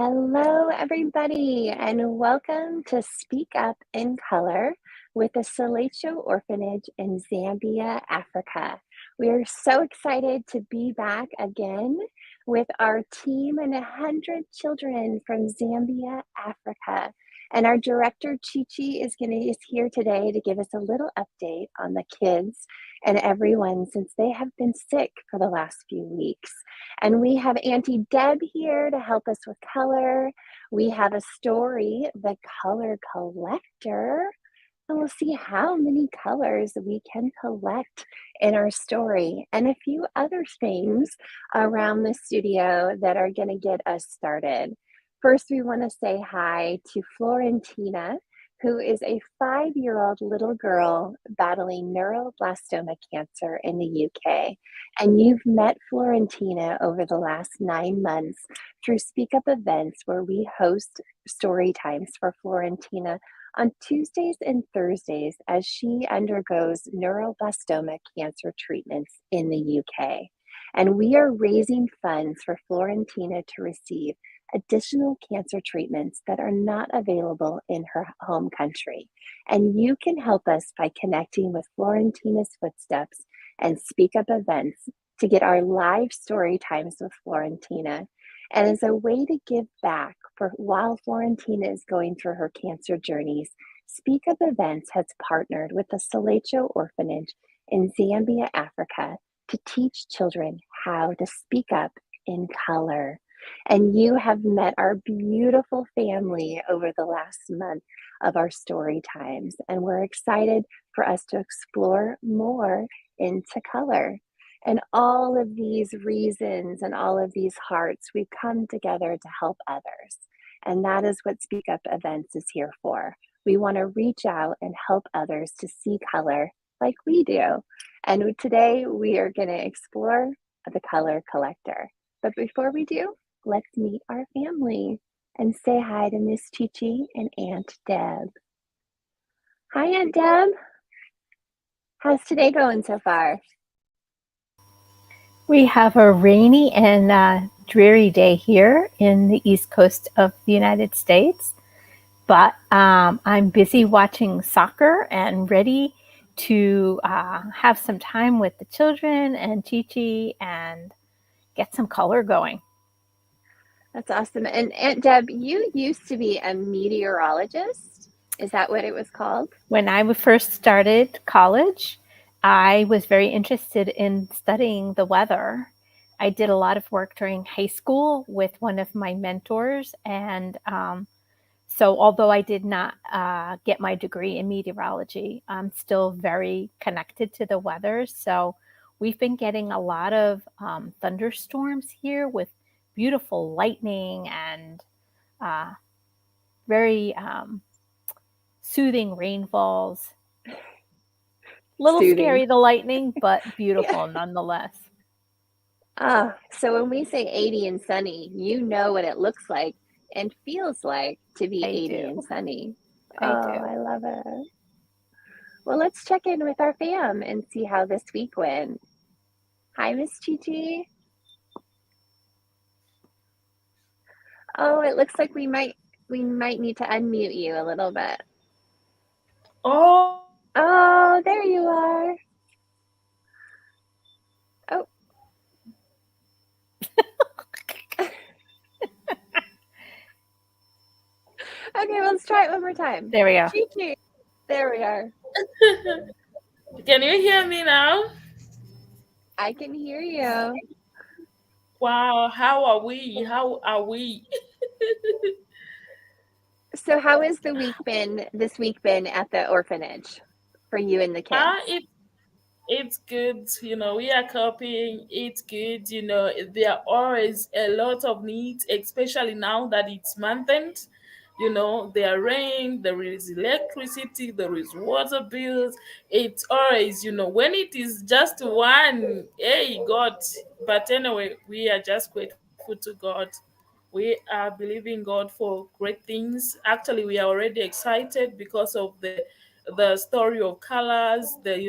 Hello, everybody, and welcome to Speak Up in Color with the CELECHO Orphanage in Zambia, Africa. We are so excited to be back again with our team and 100 children from Zambia, Africa. And our director, Chichi, is here today to give us a little update on the kids and everyone since they have been sick for the last few weeks. And we have Auntie Deb here to help us with color. We have a story, the color collector, and we'll see how many colors we can collect in our story and a few other things around the studio that are going to get us started. First, we want to say hi to Florentina, who is a 5-year-old little girl battling neuroblastoma cancer in the UK. And you've met Florentina over the last 9 months through SpeakUp events where we host story times for Florentina on Tuesdays and Thursdays as she undergoes neuroblastoma cancer treatments in the UK. And we are raising funds for Florentina to receive additional cancer treatments that are not available in her home country. And you can help us by connecting with Florentina's Footsteps and SpeakUp events to get our live story times with Florentina. And as a way to give back while Florentina is going through her cancer journeys, SpeakUp Events has partnered with the CELECHO Orphanage in Zambia, Africa, to teach children how to speak up in color. And you have met our beautiful family over the last month of our story times. And we're excited for us to explore more into color. And all of these reasons and all of these hearts, we've come together to help others. And that is what Speak Up Events is here for. We want to reach out and help others to see color like we do. And today we are going to explore the color collector. But before we do, let's meet our family and say hi to Miss Chichi and Aunt Deb. Hi, Aunt Deb. How's today going so far? We have a rainy and dreary day here in the East Coast of the United States, but I'm busy watching soccer and ready to have some time with the children and Chi-Chi and get some color going. That's awesome. And Aunt Deb, you used to be a meteorologist. Is that what it was called? When I first started college, I was very interested in studying the weather. I did a lot of work during high school with one of my mentors. And so although I did not get my degree in meteorology, I'm still very connected to the weather. So we've been getting a lot of thunderstorms here with beautiful lightning and very soothing rainfalls. A little scary, the lightning, but beautiful nonetheless. So when we say 80 and sunny, you know what it looks like and feels like to be 80 and sunny. I love it. Well, let's check in with our fam and see how this week went. Hi, Miss Chichi. Oh, it looks like we might need to unmute you a little bit. Oh, there you are. Oh. Okay, let's try it one more time. There we go. Chichi. There we are. Can you hear me now? I can hear you. Wow, how are we? So how has this week been at the orphanage for you and the kids? It's good, we are coping. It's good, there are always a lot of needs, especially now that it's month end. There are rain, there is electricity, there is water bills. It's always, when it is just one, hey, God. But anyway, we are just grateful to God. We are believing God for great things. Actually, we are already excited because of the story of colors. There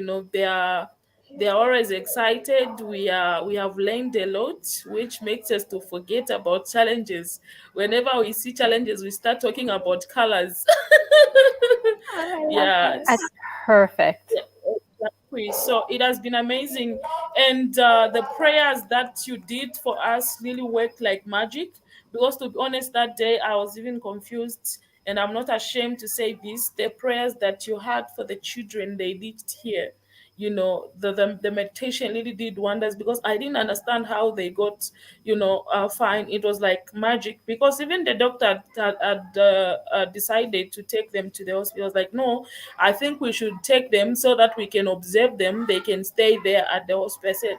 are They're always excited. We have learned a lot, which makes us to forget about challenges. Whenever we see challenges, we start talking about colors. Oh, I love Yeah. that. That's perfect. Yeah, exactly. So it has been amazing, and the prayers that you did for us really worked like magic. Because to be honest, that day I was even confused, and I'm not ashamed to say this. The prayers that you had for the children, they did here. The meditation really did wonders, because I didn't understand how they got fine. It was like magic, because even the doctor had decided to take them to the hospital. I was like, no, I think we should take them so that we can observe them. They can stay there at the hospital. I said,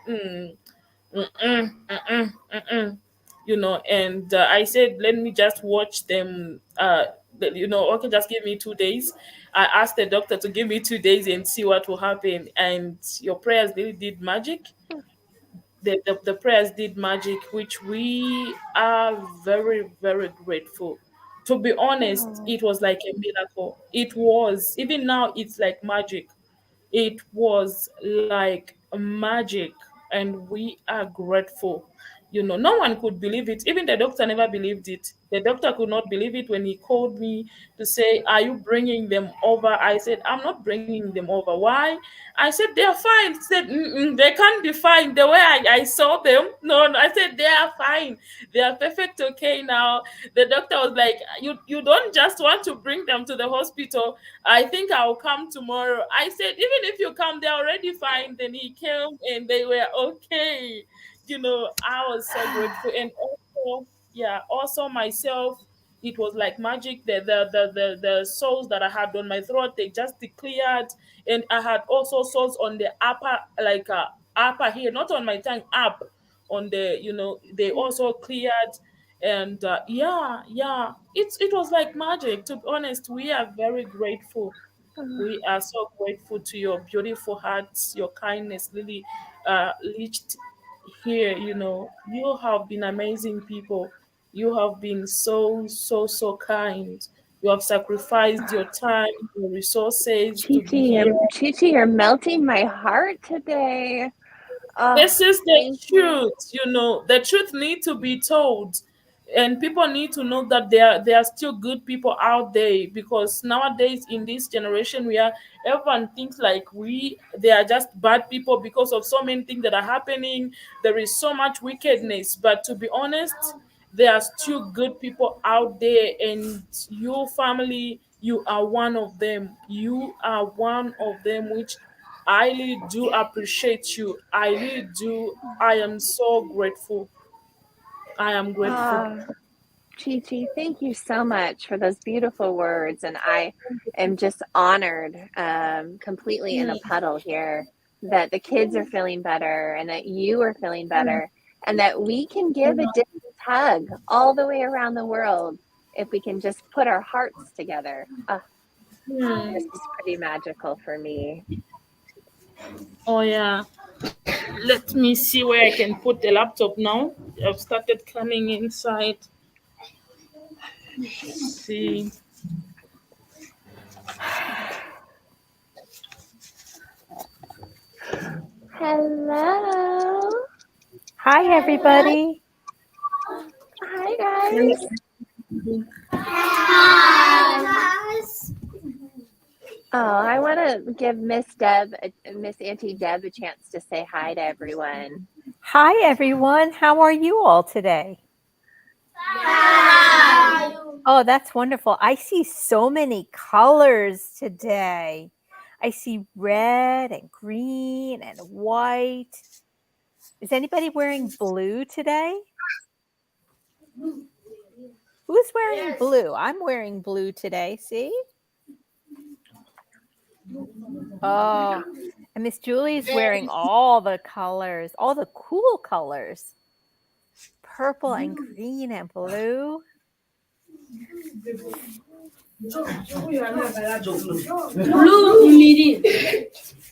and I said, let me just watch them. Okay, just give me 2 days. I asked the doctor to give me 2 days and see what will happen. And your prayers really did magic. The prayers did magic, which we are very, very grateful. To be honest, Oh, it was like a miracle. It was. Even now, it's like magic. It was like magic, and we are grateful. No one could believe it. Even the doctor never believed it. The doctor could not believe it when he called me to say, "Are you bringing them over?" I said, "I'm not bringing them over. Why?" I said, "They are fine." He said, "They can't be fine. The way I saw them, no, no." I said, "They are fine. They are perfect. Okay, now." The doctor was like, "You don't just want to bring them to the hospital. I think I'll come tomorrow." I said, "Even if you come, they're already fine." Then he came and they were okay. I was so grateful. And also, yeah, also myself, it was like magic. The sores that I had on my throat, they just cleared. And I had also sores on the upper, like upper here, not on my tongue, up on they also cleared. And yeah, it was like magic. To be honest, we are very grateful. We are so grateful to your beautiful hearts, your kindness really reached here. You have been amazing people. You have been so, so, so kind. You have sacrificed your time, your resources to be here. Chi, you're melting my heart today. Oh, This is the thank you. truth. The truth need to be told, and people need to know that there are still good people out there. Because nowadays, in this generation, everyone thinks like they are just bad people because of so many things that are happening. There is so much wickedness, but to be honest, there are still good people out there, and your family, you are one of them. You are one of them, which I really do appreciate you. I really do. I am so grateful. I am grateful. Ah, Chi, thank you so much for those beautiful words. And I am just honored, completely in a puddle here, that the kids are feeling better and that you are feeling better and that we can give a distance hug all the way around the world if we can just put our hearts together. This is pretty magical for me. Oh yeah. Let me see where I can put the laptop now. I've started coming inside. See. Hello. Hi, everybody. Hi, guys. Oh, I want to give Miss Auntie Deb, a chance to say hi to everyone. Hi, everyone. How are you all today? Oh, that's wonderful. I see so many colors today. I see red and green and white. Is anybody wearing blue today? Who's wearing blue? I'm wearing blue today. See? Oh, and Miss Julie's wearing all the colors, all the cool colors. Purple and green and blue.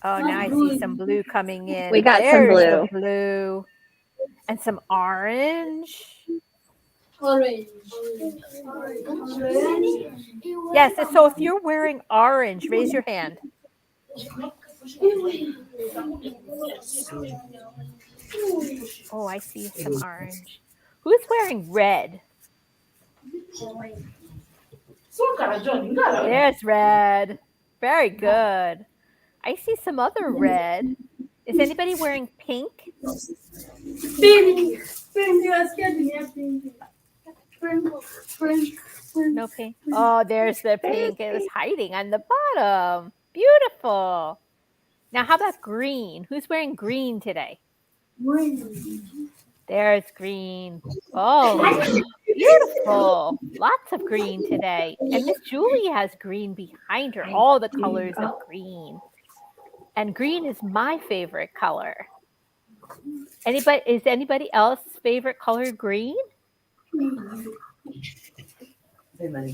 Oh, now I see some blue coming in. We got some There's the blue. blue. And some orange. Yes, so if you're wearing orange, raise your hand. Oh, I see some orange. Who's wearing red? There's red. Very good. I see some other red. Is anybody wearing pink? No pink. Oh, there's the pink. It was hiding on the bottom. Beautiful. Now, how about green? Who's wearing green today? There's green. Oh, beautiful. Lots of green today. And Miss Julie has green behind her, all the colors of green. And green is my favorite color. Is anybody else's favorite color green?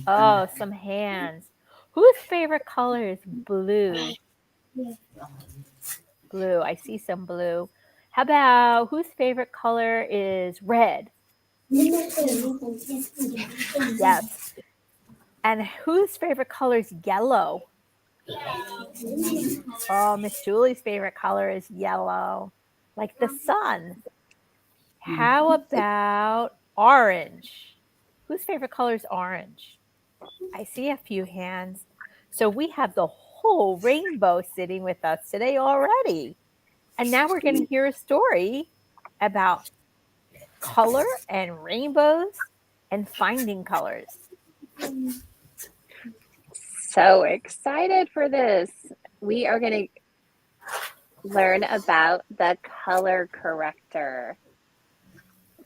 Oh, some hands. Whose favorite color is blue? Blue. I see some blue. How about whose favorite color is red? Yes. And whose favorite color is yellow? Oh, Miss Julie's favorite color is yellow, like the sun. How about orange? Whose favorite color is orange? I see a few hands. So we have the whole rainbow sitting with us today already. And now we're going to hear a story about color and rainbows and finding colors. So excited for this. We are going to learn about the color corrector.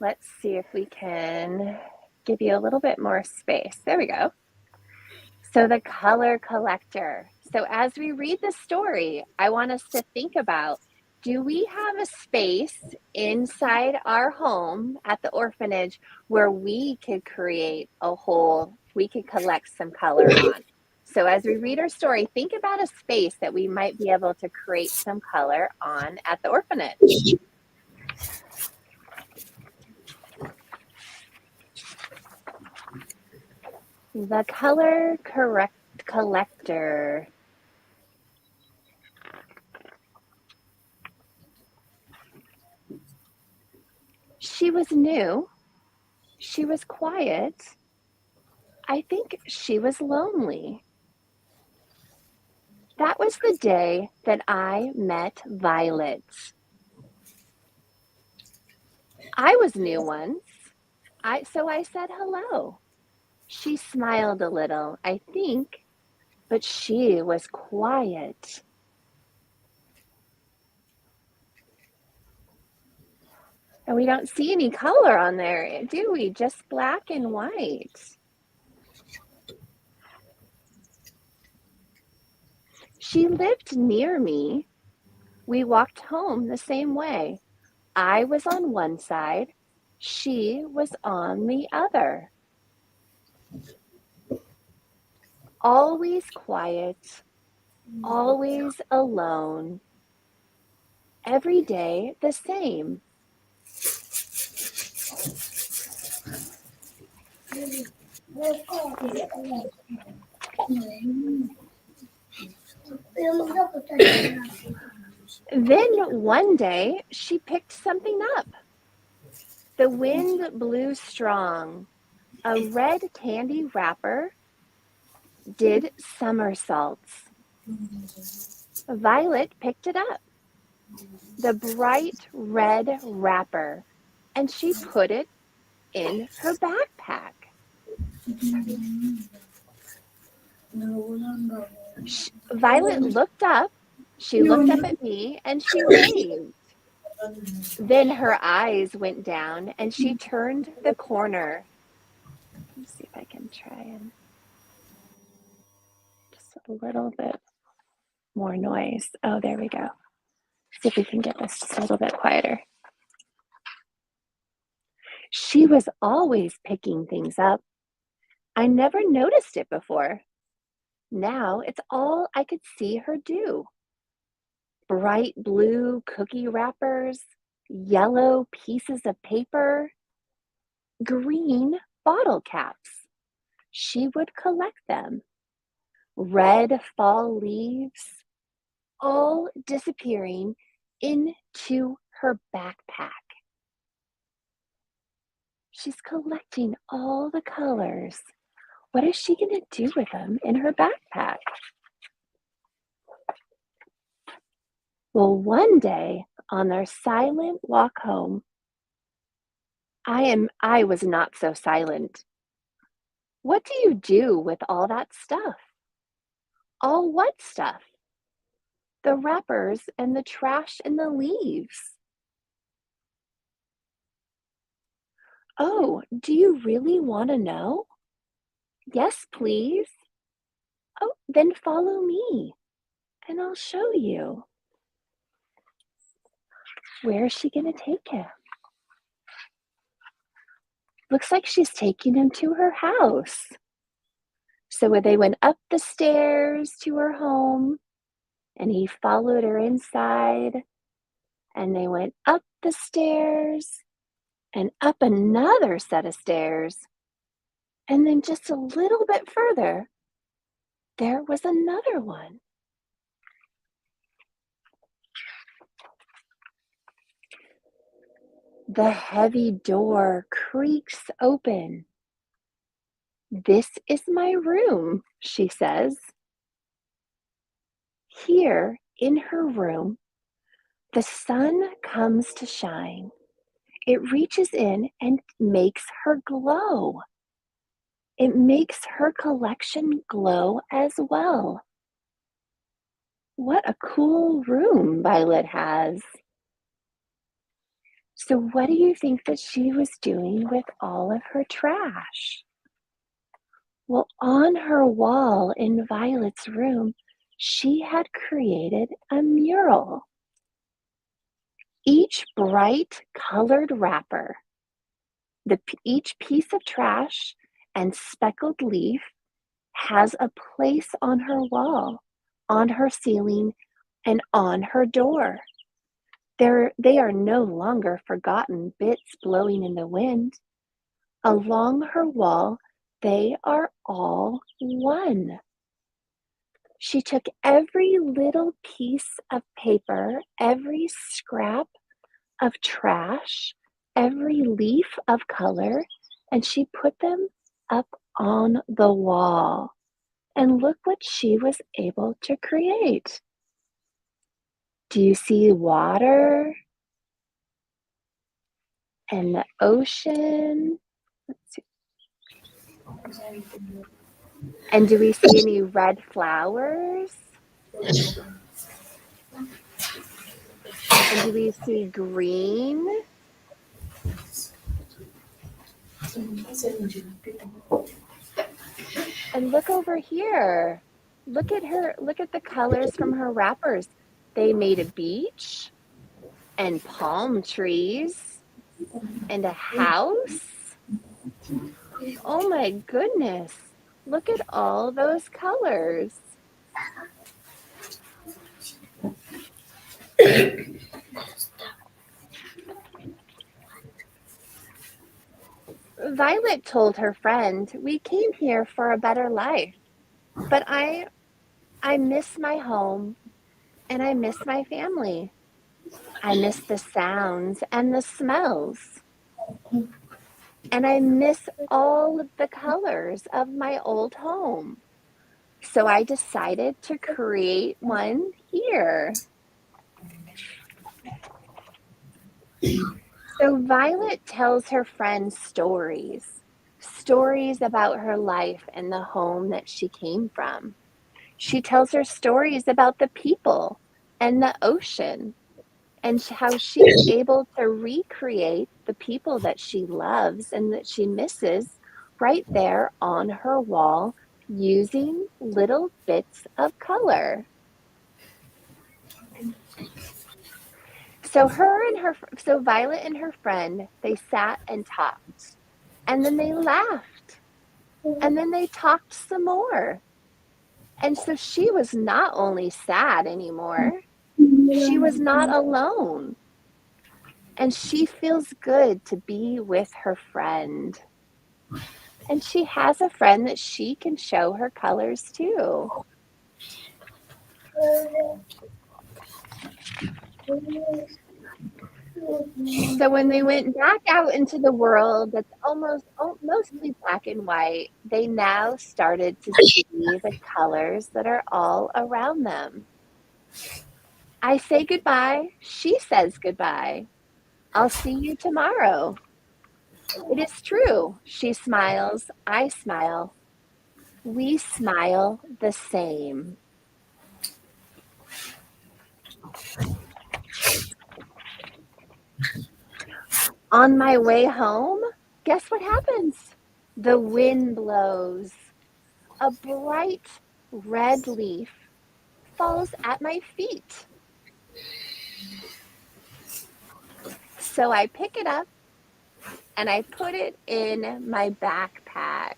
Let's see if we can give you a little bit more space. There we go. So the color collector. So as we read the story, I want us to think about, do we have a space inside our home at the orphanage where we could create a hole, we could collect some color on? So as we read our story, think about a space that we might be able to create some color on at the orphanage. The color collector. She was new. She was quiet. I think she was lonely. That was the day that I met Violet. I was new once. So I said hello. She smiled a little, I think, but she was quiet. And we don't see any color on there, do we? Just black and white. She lived near me. We walked home the same way. I was on one side, she was on the other. Always quiet, always alone. Every day the same. Then one day she picked something up. The wind blew strong. A red candy wrapper did somersaults. Violet picked it up, the bright red wrapper, and she put it in her backpack. Violet looked up. She looked up at me and she waved. Then her eyes went down and she turned the corner. Let's see if I can try and just a little bit more noise. Oh, there we go. See if we can get this just a little bit quieter. She was always picking things up. I never noticed it before. Now it's all I could see her do. Bright blue cookie wrappers, yellow pieces of paper, green bottle caps. She would collect them. Red fall leaves, all disappearing into her backpack. She's collecting all the colors. What is she going to do with them in her backpack? Well, one day on their silent walk home, I was not so silent. What do you do with all that stuff? All what stuff? The wrappers and the trash and the leaves. Oh, do you really want to know? Yes, please. Oh, then follow me and I'll show you. Where is she going to take him? Looks like she's taking him to her house. So they went up the stairs to her home, and he followed her inside, and they went up the stairs and up another set of stairs. And then just a little bit further, there was another one. The heavy door creaks open. This is my room, she says. Here in her room, the sun comes to shine. It reaches in and makes her glow. It makes her collection glow as well. What a cool room Violet has. So what do you think that she was doing with all of her trash? Well, on her wall in Violet's room, she had created a mural. Each bright colored wrapper, each piece of trash and speckled leaf has a place on her wall, on her ceiling, and on her door. They are no longer forgotten bits blowing in the wind. Along her wall, they are all one. She took every little piece of paper, every scrap of trash, every leaf of color, and she put them up on the wall. And look what she was able to create. Do you see water and the ocean? Let's see. And do we see any red flowers? And do we see green? And look over here. Look at her, look at the colors from her wrappers. They made a beach and palm trees and a house. Oh my goodness. Look at all those colors. Violet told her friend, we came here for a better life, but I miss my home and I miss my family. I miss the sounds and the smells. And I miss all of the colors of my old home. So I decided to create one here. So Violet tells her friends stories about her life and the home that she came from. She tells her stories about the people and the ocean and how she's able to recreate the people that she loves and that she misses right there on her wall using little bits of color. So Violet and her friend, they sat and talked, and then they laughed, and then they talked some more. And so she was not only sad anymore, she was not alone. And she feels good to be with her friend. And she has a friend that she can show her colors to. So when they went back out into the world that's mostly black and white, they now started to see the colors that are all around them. I say goodbye, she says goodbye. I'll see you tomorrow. It is true. She smiles, I smile. We smile the same. On my way home, guess what happens? The wind blows. A bright red leaf falls at my feet. So I pick it up and I put it in my backpack.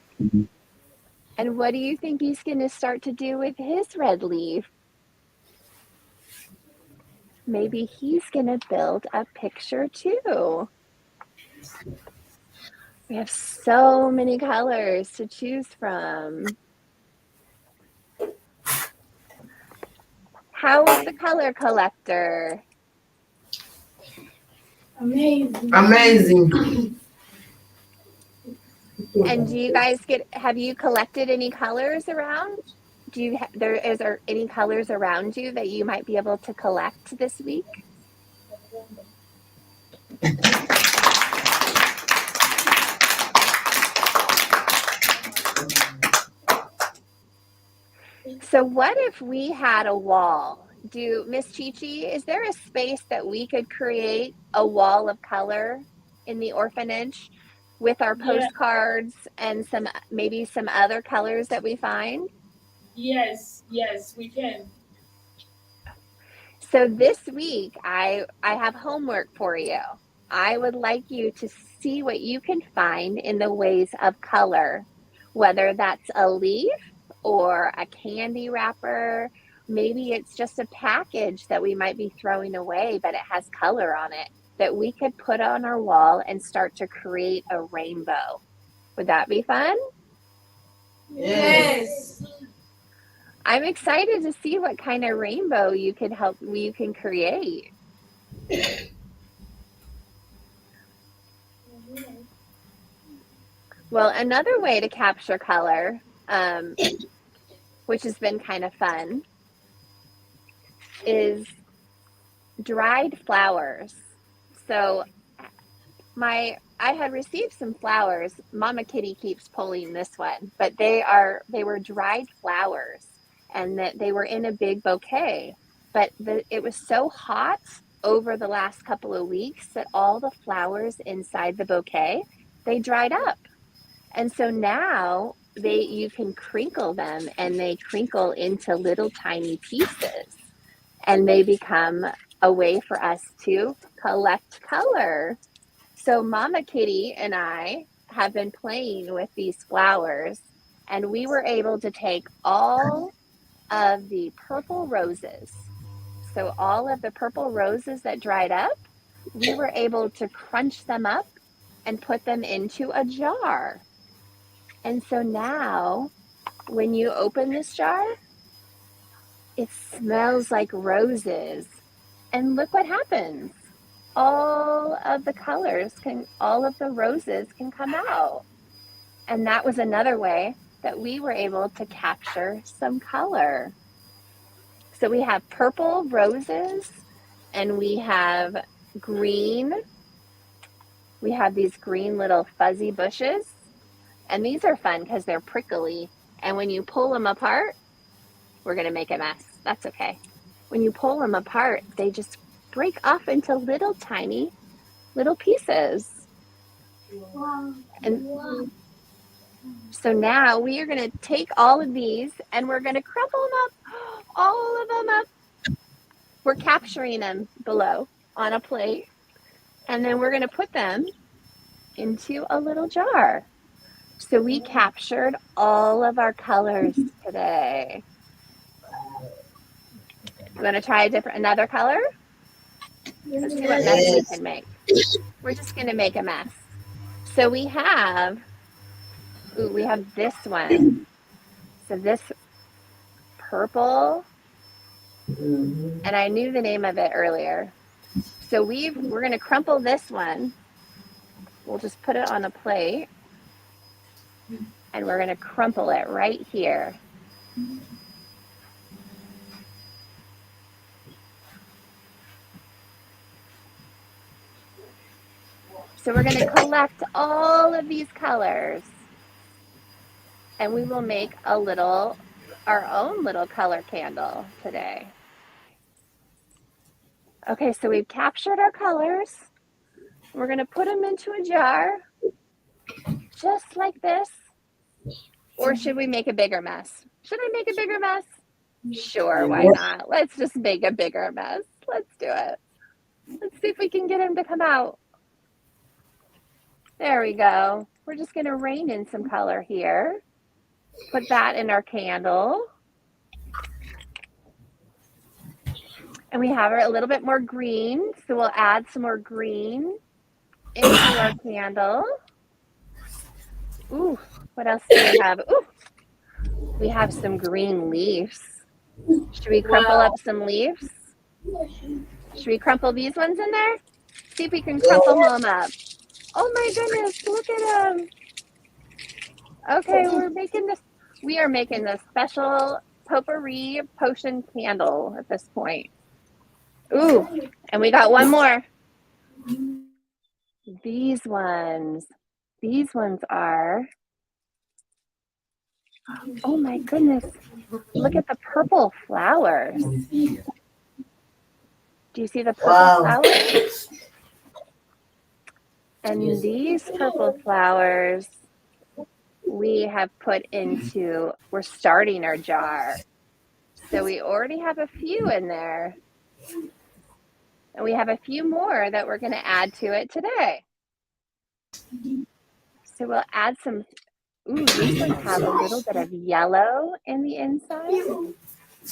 And what do you think he's going to start to do with his red leaf? Maybe he's going to build a picture too. We have so many colors to choose from. How was the color collector? Amazing. And do you guys have you collected any colors around? Is there any colors around you that you might be able to collect this week? So what if we had a wall? Miss Chi-Chi, is there a space that we could create a wall of color in the orphanage with our Yeah. postcards and maybe some other colors that we find? Yes, we can. So this week, I have homework for you. I would like you to see what you can find in the ways of color, whether that's a leaf or a candy wrapper. Maybe it's just a package that we might be throwing away, but it has color on it that we could put on our wall and start to create a rainbow. Would that be fun? Yes. I'm excited to see what kind of rainbow you can create. Well, another way to capture color, which has been kind of fun, is dried flowers. So I had received some flowers. Mama Kitty keeps pulling this one, but they were dried flowers, and that they were in a big bouquet. But it was so hot over the last couple of weeks that all the flowers inside the bouquet, they dried up. And so now you can crinkle them, and they crinkle into little tiny pieces, and they become a way for us to collect color. So Mama Kitty and I have been playing with these flowers, and we were able to take all of the purple roses. So all of the purple roses that dried up, we were able to crunch them up and put them into a jar. And so now when you open this jar, it smells like roses. And look what happens. All of the roses can come out. And that was another way that we were able to capture some color. So we have purple roses, and we have green. We have these green little fuzzy bushes, and these are fun because they're prickly. And when you pull them apart, we're going to make a mess. That's okay. When you pull them apart, they just break off into little tiny little pieces. Wow. And so now we are going to take all of these and we're going to crumple them up, all of them up. We're capturing them below on a plate, and then we're going to put them into a little jar. So we captured all of our colors today. You want to try another color? Let's see what mess we can make. We're just going to make a mess. So we have this one. So this purple And I knew the name of it earlier. So we're going to crumple this one. We'll just put it on a plate. And we're going to crumple it right here. So we're going to collect all of these colors. And we will make our own little color candle today. Okay, so we've captured our colors. We're going to put them into a jar, just like this. Or should we make a bigger mess? Should I make a bigger mess? Sure, why not? Let's just make a bigger mess. Let's do it. Let's see if we can get them to come out. There we go. We're just going to rain in some color here. Put that in our candle. And we have a little bit more green, so we'll add some more green into our candle. Ooh, what else do we have? Ooh, we have some green leaves. Should we crumple up some leaves? Should we crumple these ones in there? See if we can crumple them up. Oh my goodness, look at them. Okay, we are making the special potpourri potion candle at this point. Ooh, and we got one more. These ones are, oh my goodness, look at the purple flowers. Do you see the purple flowers? And these purple flowers we have put into, we're starting our jar. So we already have a few in there. And we have a few more that we're going to add to it today. So we'll add some, ooh, these ones have a little bit of yellow in the inside.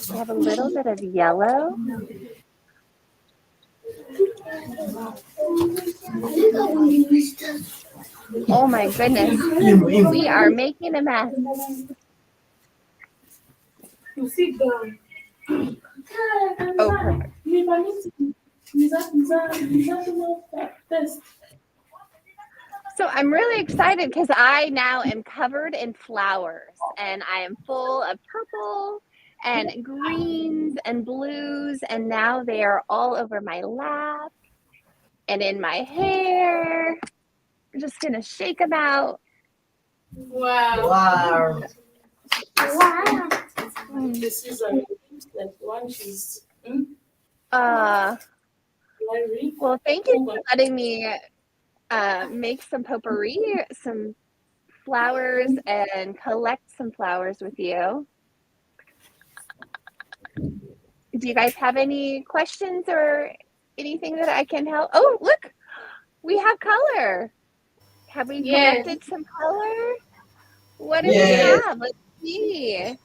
They have a little bit of yellow. Oh my goodness, we are making a mess. Oh, perfect. So I'm really excited because I now am covered in flowers and I am full of purple and greens and blues, and now they are all over my lap and in my hair. I'm just gonna shake them out. Wow. This is like one she's well, thank you for letting me make some potpourri, some flowers, and collect some flowers with you. Do you guys have any questions or anything that I can help? Oh, look, we have color. Have we collected some color? What do we have? Let's see.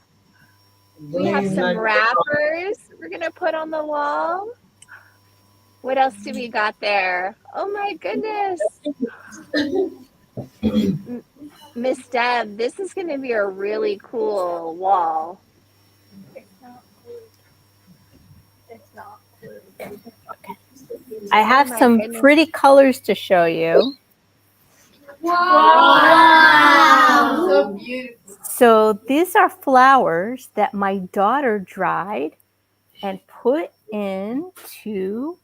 We have some wrappers we're going to put on the wall. What else do we got there? Oh my goodness. Miss Deb, this is going to be a really cool wall. It's not. I have some pretty colors to show you. Wow. So beautiful. So these are flowers that my daughter dried and put into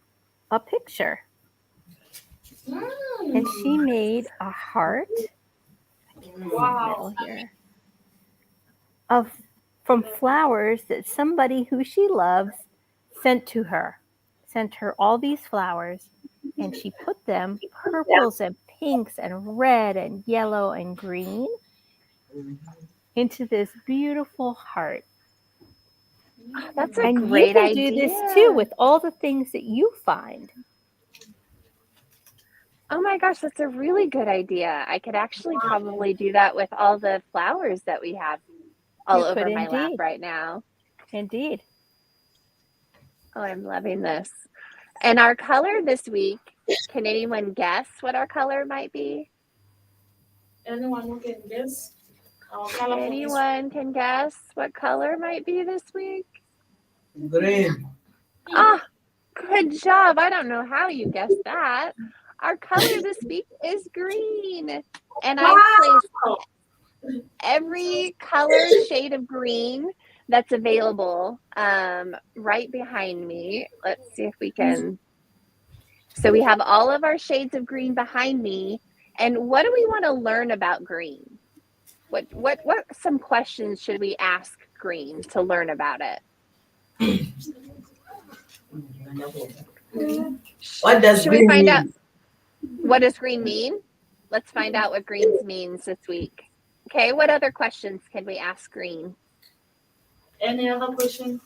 a picture. And she made a heart. Wow. Here, from flowers that somebody who she loves sent her all these flowers, and she put them purples and pinks and red and yellow and green into this beautiful heart. That's a great idea. And you can do this too with all the things that you find. Oh my gosh, that's a really good idea. I could actually probably do that with all the flowers that we have all over my lap right now. Indeed. Oh, I'm loving this. And our color this week, can anyone guess what our color might be? Anyone who can guess? Anyone can guess what color might be this week? Green. Ah, good job. I don't know how you guessed that. Our color this week is green. And I've placed every color shade of green that's available right behind me. Let's see if we can. So we have all of our shades of green behind me. And what do we want to learn about green? What some questions should we ask green to learn about it? What does Should we green find mean? out what does green mean? Let's find out what green means this week. Okay, what other questions can we ask green? Any other question?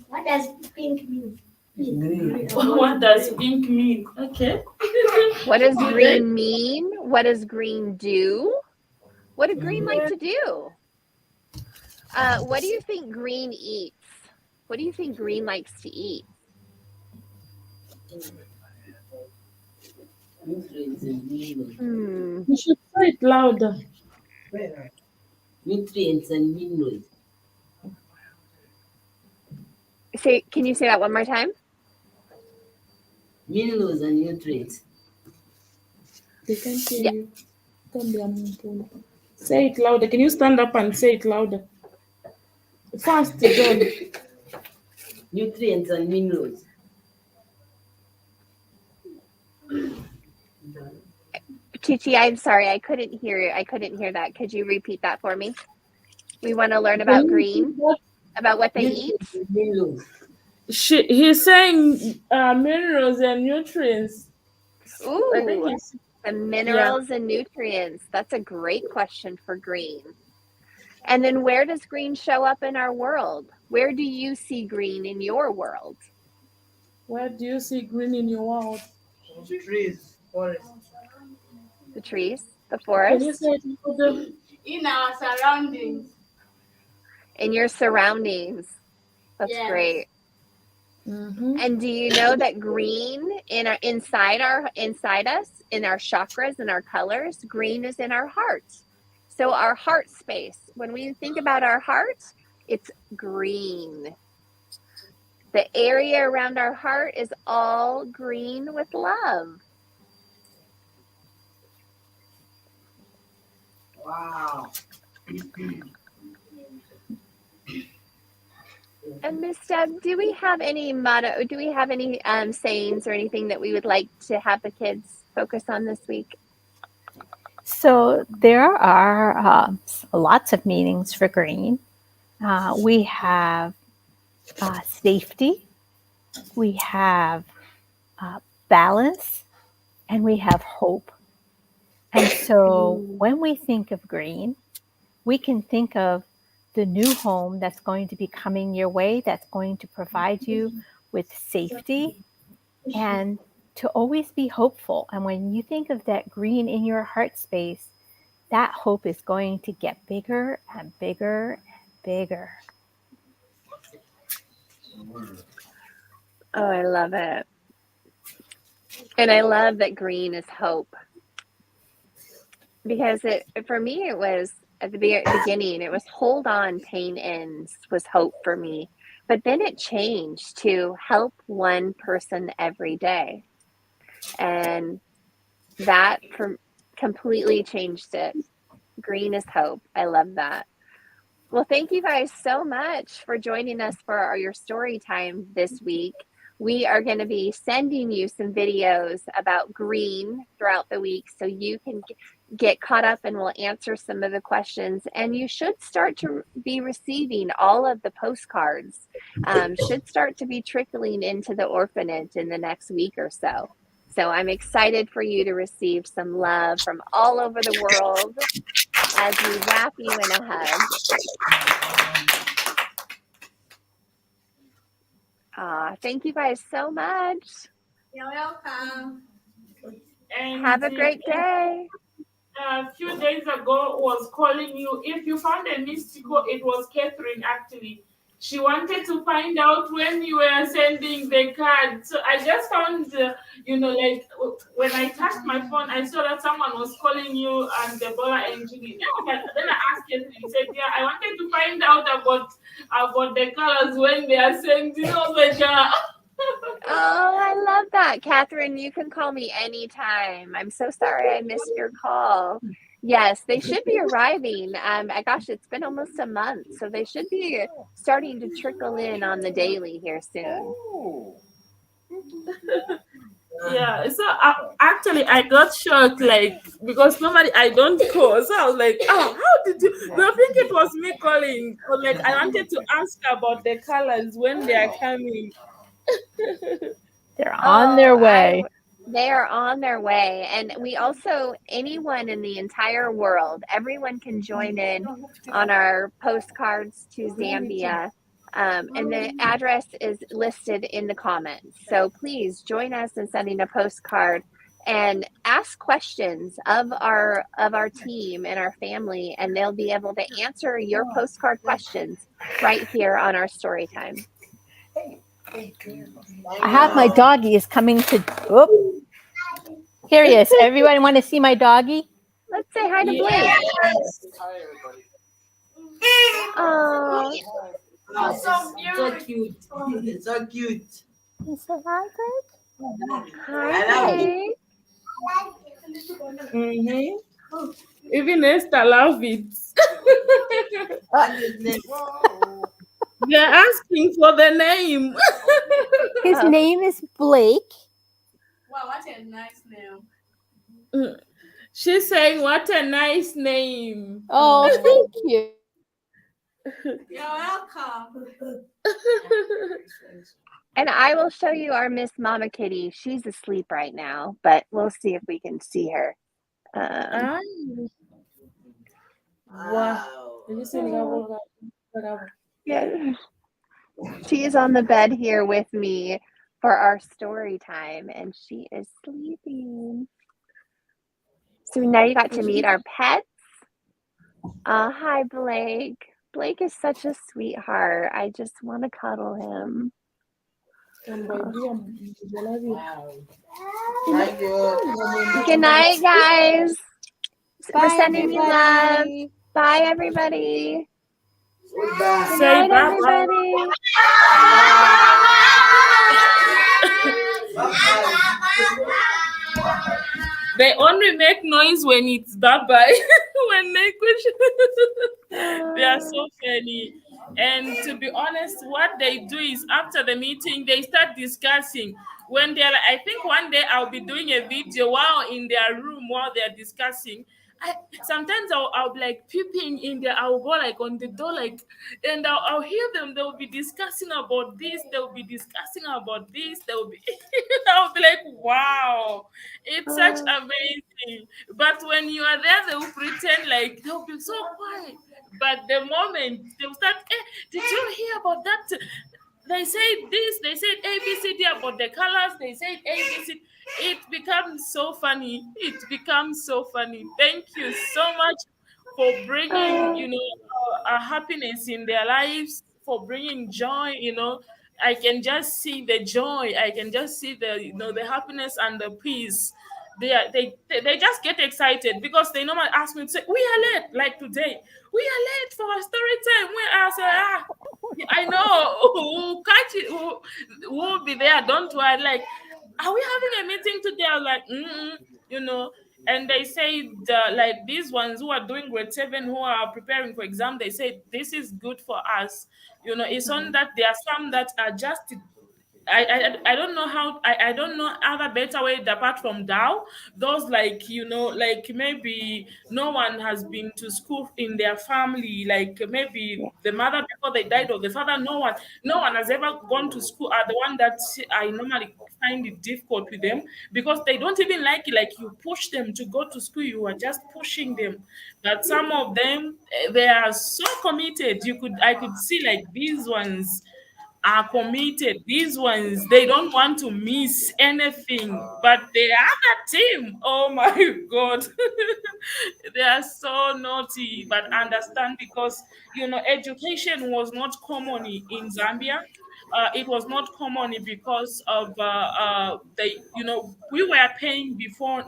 What does pink mean? Green. What does pink mean? Okay. What does green mean? What does green do? What does green like to do? What do you think green eats? What do you think green likes to eat? You should say it louder. Nutrients and minerals. Can you say that one more time? Minerals and nutrients. They can't hear you. Don't be unemployed. Say it louder. Can you stand up and say it louder? Fast, John. Nutrients and minerals. Chichi, I'm sorry, I couldn't hear you. I couldn't hear that. Could you repeat that for me? We want to learn about green, about what they eat. Minerals. He's saying minerals and nutrients. I think Ooh, he's, the minerals and nutrients. That's a great question for green. And then where does green show up in our world? Where do you see green in your world? where do you see green in your world? Trees. Forest. The trees, the Can you forest, say it louder? In our surroundings. in your surroundings. That's Yes. great. Mm-hmm. And do you know that green inside us, in our chakras and our colors, green is in our heart. So our heart space, when we think about our heart, it's green. The area around our heart is all green with love. Wow. And Miss Deb, do we have any sayings or anything that we would like to have the kids focus on this week? So there are lots of meanings for green. We have safety, we have balance, and we have hope. And so when we think of green, we can think of the new home that's going to be coming your way, that's going to provide you with safety and to always be hopeful. And when you think of that green in your heart space, that hope is going to get bigger and bigger and bigger. Oh, I love it. And I love that green is hope. Because for me, it was at the beginning, it was hold on, pain ends was hope for me. But then it changed to help one person every day. And that completely changed it. Green is hope. I love that. Well, thank you guys so much for joining us for your story time this week. We are going to be sending you some videos about green throughout the week so you can get caught up and we'll answer some of the questions. And you should start to be receiving all of the postcards, should start to be trickling into the orphanage in the next week or so. So I'm excited for you to receive some love from all over the world as we wrap you in a hug. Thank you guys so much. You're welcome. And have a great day. A few days ago was calling you. If you found a missed call, it was Catherine actually. She wanted to find out when you were sending the card. So I just found, like when I touched my phone, I saw that someone was calling you and Deborah and Julie. Then I asked him, he said, yeah, I wanted to find out about the colors when they are saying, you know, like, Oh, I love that. Catherine, you can call me anytime. I'm so sorry I missed your call. Yes, they should be arriving. Gosh, it's been almost a month, so they should be starting to trickle in on the daily here soon. yeah. So actually, I got shocked, like, because normally I don't call. So I was like, oh, how did you? I think it was me calling. Or like, I wanted to ask about the colors when they are coming. They're on their way. They are on their way. And we also, anyone in the entire world, everyone can join in on our postcards to Zambia. And the address is listed in the comments. So please join us in sending a postcard and ask questions of our team and our family, and they'll be able to answer your postcard questions right here on our story time. I have my doggy is coming to. Oh, here he is. Everyone want to see my doggy? Let's say hi to Blake. Hi, everybody. Oh, So cute. It's so cute. You say hi, Blake? hi, Blake. Mm-hmm. Even Esther love it. They're asking for the name. His name is Blake. Wow, what a nice name. She's saying, what a nice name. Oh, thank you. You're welcome. And I will show you our Miss Mama Kitty. She's asleep right now, but we'll see if we can see her. Wow. Yeah. She is on the bed here with me for our story time, and she is sleeping. So now you got to meet our pets. Hi, Blake. Blake is such a sweetheart. I just want to cuddle him. Wow. Thank you. Good night, guys. We're Bye, sending you love. everybody. Bye, everybody. Goodbye. Good Say night, bye-bye. everybody. They only make noise when it's bye-bye. When they question. They are so funny. And to be honest, what they do is after the meeting, they start discussing. When they're like, I think one day I'll be doing a video while in their room while they're discussing. Sometimes I'll be like peeping in there. I'll go like on the door, like, and I'll hear them. They'll be discussing about this. They'll be discussing about this. They'll be, I'll be like, wow, it's such amazing. But when you are there, they will pretend like they'll be so quiet. But the moment they'll start, did you hear about that? They say this. They said ABCD about the colors. They said ABC. It becomes so funny. It becomes so funny. Thank you so much for bringing, a happiness in their lives, for bringing joy. I can just see the joy. I can just see the happiness and the peace. They just get excited because they normally ask me to say, we are late, like today. We are late for our story time. I say, I know. We'll catch it. We'll be there. Don't worry. Like, are we having a meeting today? I was like, and they say like these ones who are doing grade 7 who are preparing for exam, they say this is good for us. It's on that there are some that are just I don't know how I don't know other better way apart from Dow. Those like like maybe no one has been to school in their family, like maybe the mother before they died or the father, no one has ever gone to school are the one that I normally find it difficult with them because they don't even like it. Like you push them to go to school, you are just pushing them. But some of them they are so committed. I could see like these ones are committed. These ones, they don't want to miss anything. But the other team, oh my God, they are so naughty. But understand because, education was not common in Zambia. it was not common because of they, we were paying before.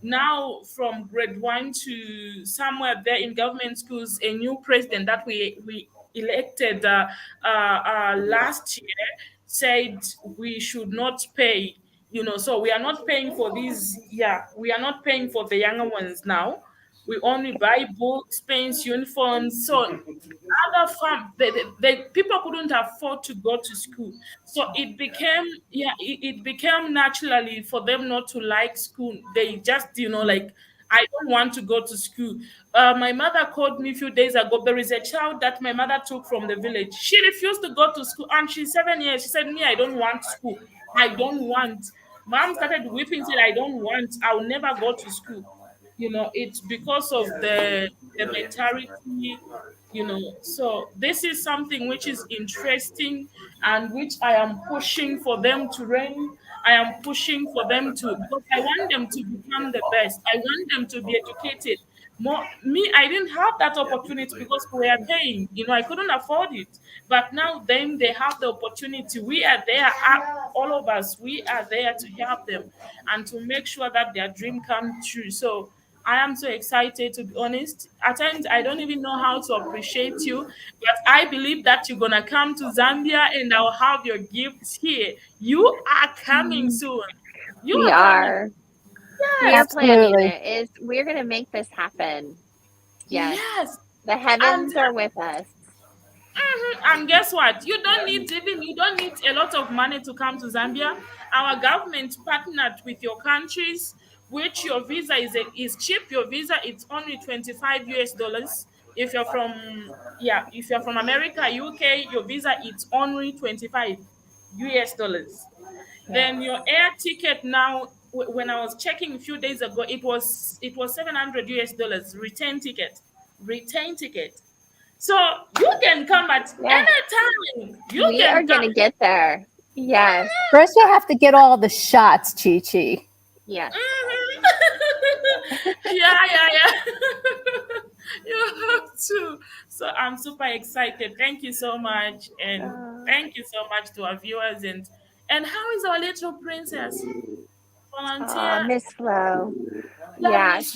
Now from grade 1 to somewhere there in government schools, a new president that we elected last year said we should not pay, so we are not paying for these. Yeah, we are not paying for the younger ones now. We only buy books, pens, uniforms. So other people couldn't afford to go to school, so it became, yeah, it became naturally for them not to like school. They just, like, I don't want to go to school. My mother called me a few days ago. There is a child that my mother took from the village. She refused to go to school, and she's 7 years. She said, me, I don't want school. I don't want. Mom started weeping, said, I don't want, I'll never go to school. It's because of the mentality. So this is something which is interesting, and which I am pushing for them to learn. I am pushing for them to, because I want them to become the best. I want them to be educated. More me, I didn't have that opportunity because we were paying. I couldn't afford it. But now them, they have the opportunity. We are there, all of us. We are there to help them and to make sure that their dream comes true. So I am so excited, to be honest. At times, I don't even know how to appreciate you, but I believe that you're gonna come to Zambia, and I'll have your gifts here. You are coming soon. You We are coming. are. We are Yes, planning Absolutely. it. We're going to make this happen. Yes. yes. The And heavens are with us. and guess what? You don't need a lot of money to come to Zambia. Our government partnered with your countries, which your visa is cheap. Your visa it's only 25 US dollars. If you're from, yeah, if you're from America, UK, your visa it's only 25 US dollars. Yes. Then your air ticket now, when I was checking a few days ago, it was 700 US dollars return ticket. Return ticket. So you can come at Yes. any time. You We are can going come. to get there. Yes. First, you have to get all the shots, Chi Chi. Yes. Mhm. Yeah. You have to. So I'm super excited. Thank you so much, and thank you so much to our viewers. And how is our little princess? Volunteer. Miss Flo. Yeah, Yeah, Miss.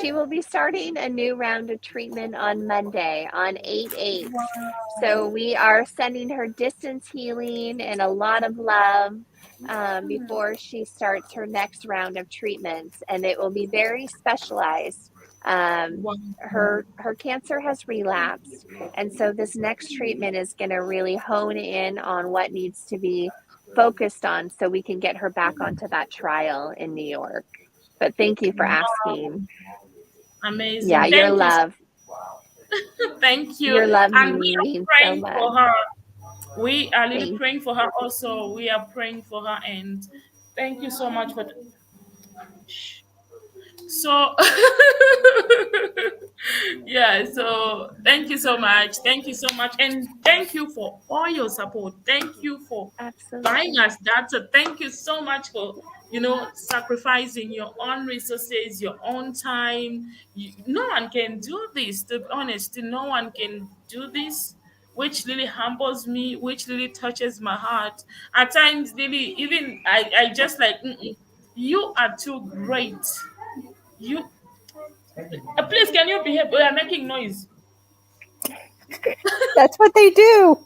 she will be starting a new round of treatment on Monday, on 8/8. So we are sending her distance healing and a lot of love before she starts her next round of treatments, and it will be very specialized. Wow. Her cancer has relapsed, and so this next treatment is going to really hone in on what needs to be focused on so we can get her back onto that trial in New York. But thank you for asking. Yeah, Amazing. Thank you. Thank you. your love And we are means so praying much. for her. We are really Thank praying for her also. We are praying for her, and thank you so much for. So yeah, so thank you so much. Thank you so much. And thank you for all your support. Thank you for buying absolutely. us that. So thank you so much for, sacrificing your own resources, your own time. No one can do this, to be honest. No one can do this, which really humbles me, which really touches my heart. At times, really, even I just like, you are too great. You please, can you behave? We are making noise. That's what they do.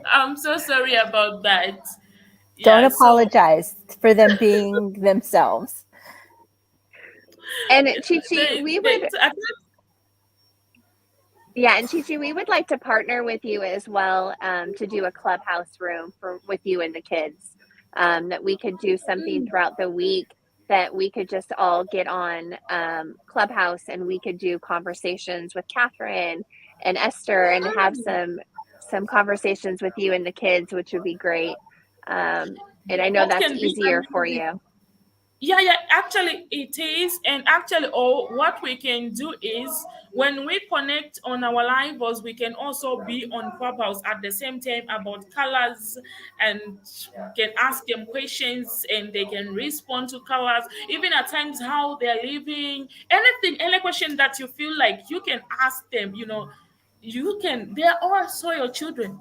I'm so sorry about that. Don't Yeah, so apologize for them being themselves. And Chichi, they, we they, would, yeah, and Chichi, we would like to partner with you as well to do a clubhouse room for with you and the kids. That we could do something throughout the week that we could just all get on Clubhouse and we could do conversations with Catherine and Esther and have some conversations with you and the kids, which would be great. And I know what that's can be easier for amazing. you. Yeah, actually it is. And actually, what we can do is when we connect on our livos, we can also be on Clubhouse at the same time about colors, and can ask them questions and they can respond to colors, even at times how they're living, anything, any question that you feel like you can ask them. they are also your children.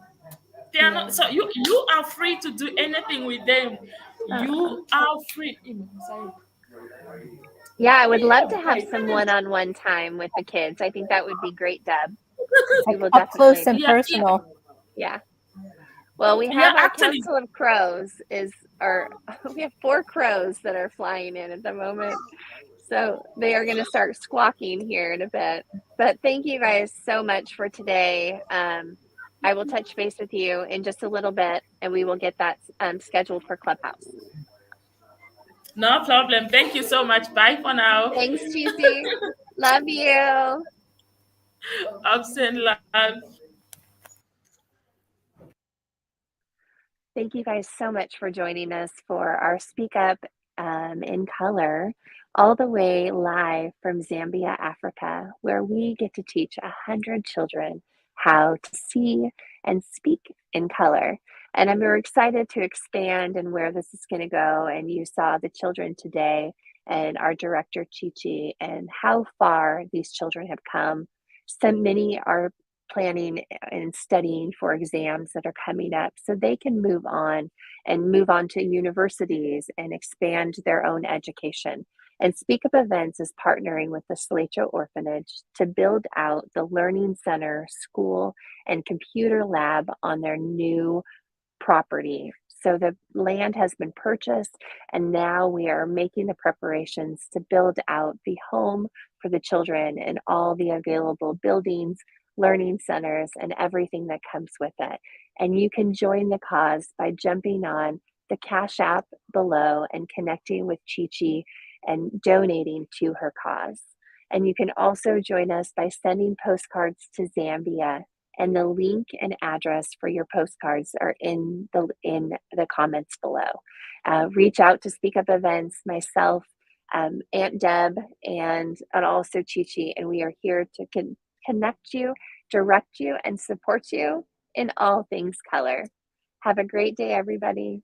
They are not, so you are free to do anything with them. You are free. Sorry. Yeah, I would love to have some one-on-one time with the kids. I think that would be great, Deb. We Like will up close definitely, and Yeah, personal. yeah. Well, we yeah, have our actually, Council of Crows we have 4 crows that are flying in at the moment. So they are going to start squawking here in a bit. But thank you guys so much for today. I will touch base with you in just a little bit, and we will get that scheduled for Clubhouse. no problem. Thank you so much. Bye for now. Thanks, Cheesy. Love you. Absent love. Thank you guys so much for joining us for our Speak Up in Color, all the way live from Zambia, Africa, where we get to teach 100 children how to see and speak in color. And I'm very excited to expand and where this is going to go. And you saw the children today and our director, Chi Chi, and how far these children have come. So many are planning and studying for exams that are coming up so they can move on to universities and expand their own education. And Speak Up Events is partnering with the CELECHO Orphanage to build out the Learning Center, school, and computer lab on their new property. So the land has been purchased, and now we are making the preparations to build out the home for the children and all the available buildings, learning centers, and everything that comes with it. And you can join the cause by jumping on the Cash App below and connecting with Chi Chi and donating to her cause. And you can also join us by sending postcards to Zambia, and the link and address for your postcards are in the comments below. Reach out to Speak Up Events, myself, Aunt Deb, and also Chi Chi, and we are here to connect you, direct you, and support you in all things color. Have a great day, everybody.